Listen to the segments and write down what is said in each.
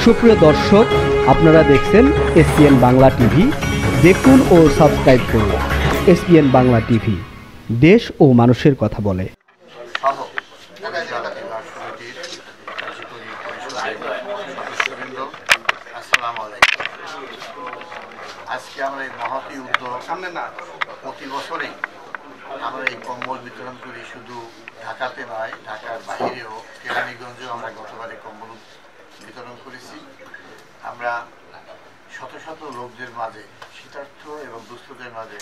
সুপ্রিয় দর্শক, আপনারা দেখছেন এসপিএন বাংলা টিভি। দেখুন ও সাবস্ক্রাইব করুন এসপিএন বাংলা টিভি, দেশ ও মানুষের কথা বলে। আজকে আমরা এই মহতী উদ্যোগ প্রতি বছরেই আমরা এই কম্বল বিতরণ করি, শুধু ঢাকাতে নয়, ঢাকার বাইরেও কেরানীগঞ্জেও আমরা গতবারে কম্বল বিতরণ করেছি। আমরা শত শত লোকদের মাঝে, শীতার্থ এবং দুস্থদের মাঝে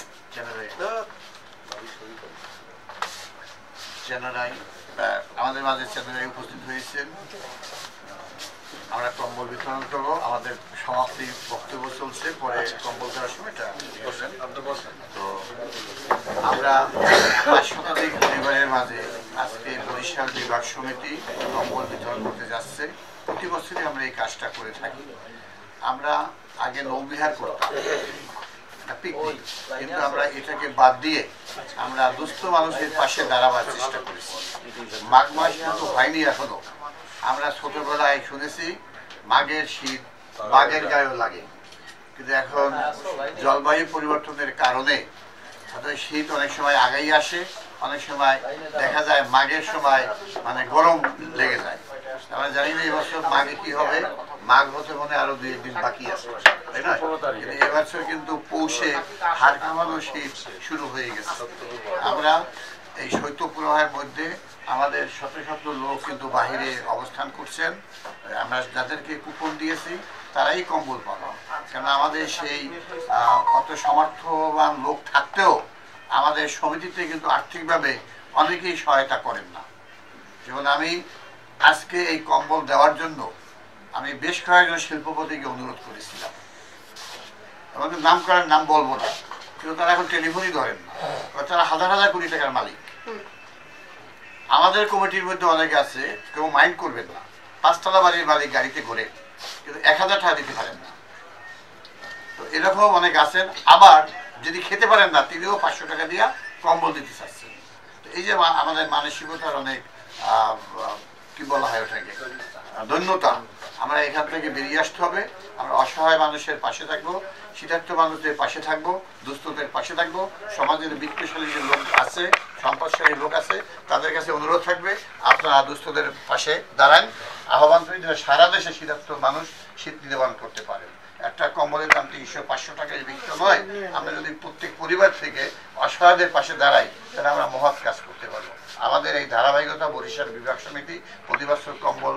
আমাদের মাঝে চ্যানেলে উপস্থিত হয়েছেন। আমরা কম্বল বিতরণ করবো, আমাদের সমাপ্তি বক্তব্য চলছে, পরে কম্বল দেওয়ার সময়টা তো আমরা 5 শতাধিক পরিবারের মাঝে আজকে বরিশাল বিভাগ সমিতি কম্বল বিতরণ করতে যাচ্ছে। প্রতি বছরই আমরা এই কাজটা করে থাকি। আমরা আগে নৌবিহার করতাম, পিকনিক, কিন্তু আমরা এটাকে বাদ দিয়ে আমরা দুস্থ মানুষের পাশে দাঁড়াবার চেষ্টা করেছি। মাঘ মাস কিন্তু হয়নি এখনো। আমরা ছোটবেলায় শুনেছি মাঘের শীত বাঘের গায়েও লাগে, কিন্তু এখন জলবায়ু পরিবর্তনের কারণে শীত অনেক সময় আগেই আসে, অনেক সময় দেখা যায় মাঘের সময় গরম লেগে যায়। আমরা জানি না এবছর মাঘে কি হবে। মাঘ হতে মনে আরো 2 দিন বাকি আছে, তাই না? কিন্তু এবছর কিন্তু পৌষে হাড় কামানো শীত শুরু হয়ে গেছে। আমরা এই শৈত্যপ্রবাহের মধ্যে আমাদের শত শত লোক কিন্তু বাহিরে অবস্থান করছেন। আমরা যাদেরকে কুপন দিয়েছি তারাই কম্বল পাবো, কেন আমাদের সেই অত সমর্থবান লোক থাকতেও আমাদের সমিতিতে কিন্তু আর্থিকভাবে অনেকেই সহায়তা করেন না। যেমন আমি আজকে এই কম্বল দেওয়ার জন্য আমি বেশ কয়েকজন শিল্পপতিকে অনুরোধ করেছিলাম। আমাদের নাম করার নাম বলবো না, কিন্তু তারা এখন টেলিফোনই ধরেন না। তারা হাজার হাজার কোটি টাকার মালিক। আমাদের কমিটির মধ্যে অনেকে আছে, কেউ মাইন্ড করবেন না, 5 তলা বাড়ির মালিক, গাড়িতে ঘোরে, কিন্তু 1000 টাকা দিতে পারেন না। তো এরকম অনেক আছেন। আবার যদি খেতে পারেন না, তিনিও 500 টাকা দিয়া কম্বল দিতে চাচ্ছেন। তো এই যে আমাদের মানসিকতার অনেক কি বলা হয় ওটাকে, ধন্যতা। আমরা এখান থেকে বেরিয়ে আসতে হবে। আমরা অসহায় মানুষের পাশে থাকবো, শীতার্থ মানুষদের পাশে থাকবো, দুস্থদের পাশে থাকবো। সমাজের বিত্তশালী যে লোক আছে, সম্পদশালী লোক আছে, তাদের কাছে অনুরোধ থাকবে আপনারা দুস্থদের পাশে দাঁড়ান। আহ্বান করি যেন সারা দেশে শীতার্থ মানুষ শীত নিবারণ করতে পারেন। একটা কম্বলের দাম 300-500 টাকায় বিক্রি নয়। আমরা যদি প্রত্যেক পরিবার থেকে অসহায়দের পাশে দাঁড়াই, তাহলে আমরা মহৎ কাজ করতে পারবো। আমাদের এই ধারাবাহিকতা বরিশাল বিভাগ সমিতি প্রতি বছর কম্বল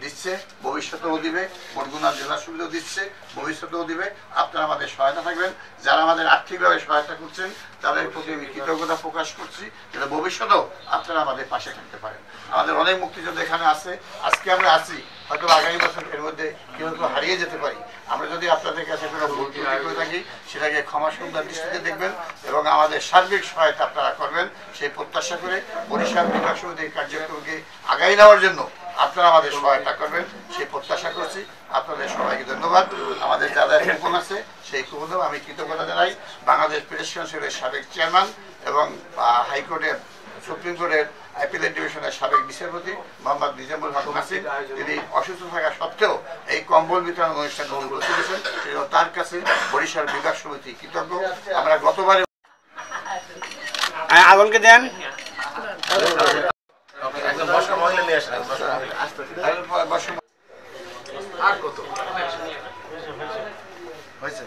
দিচ্ছে, ভবিষ্যতেও দিবে। বরগুনা জেলা সুবিধাও দিচ্ছে, ভবিষ্যতেও দিবে। আপনারা আমাদের সহায়তা থাকবেন। যারা আমাদের আর্থিকভাবে সহায়তা করছেন তাদের প্রতি আমি কৃতজ্ঞতা প্রকাশ করছি, যাতে ভবিষ্যতেও আপনারা আমাদের পাশে থাকতে পারেন। আমাদের অনেক মুক্তিযোদ্ধা এখানে আছে, আজকে আমরা আছি, হয়তো আগামী বছর এর মধ্যে কেউ কেউ হারিয়ে যেতে পারি। আমরা যদি আপনাদের কাছে কোনো ভুল ত্রুটি করে থাকি, সেটাকে ক্ষমা সুন্দর দৃষ্টিতে দেখবেন এবং আমাদের সার্বিক সহায়তা আপনারা করবেন, সেই প্রত্যাশা করে বরিশাল বিভাগ সমিতির কার্যক্রমকে আগাই নেওয়ার জন্য আপনারা আমাদের সহায়তা করবেন, সেই প্রত্যাশা করছি। আপনাদের সবাইকে ধন্যবাদ। আমাদের যাদের কুপন আছে সেই কুপনেও আমি কৃতজ্ঞতা জানাই। বাংলাদেশ প্রেস কাউন্সিলের সাবেক চেয়ারম্যান এবং হাইকোর্টের, সুপ্রিম কোর্টের অ্যাপিলেট ডিভিশনের সাবেক বিচারপতি মোহাম্মদ নিজামুল হক নাসির, তিনি অসুস্থ থাকা সত্ত্বেও এই কম্বল বিতরণ অনুষ্ঠানে উপস্থিত হয়েছেন, তার কাছে বরিশাল বিভাগ সমিতি কৃতজ্ঞ। আমরা গতবারে আগুনকে দেন হয়েছে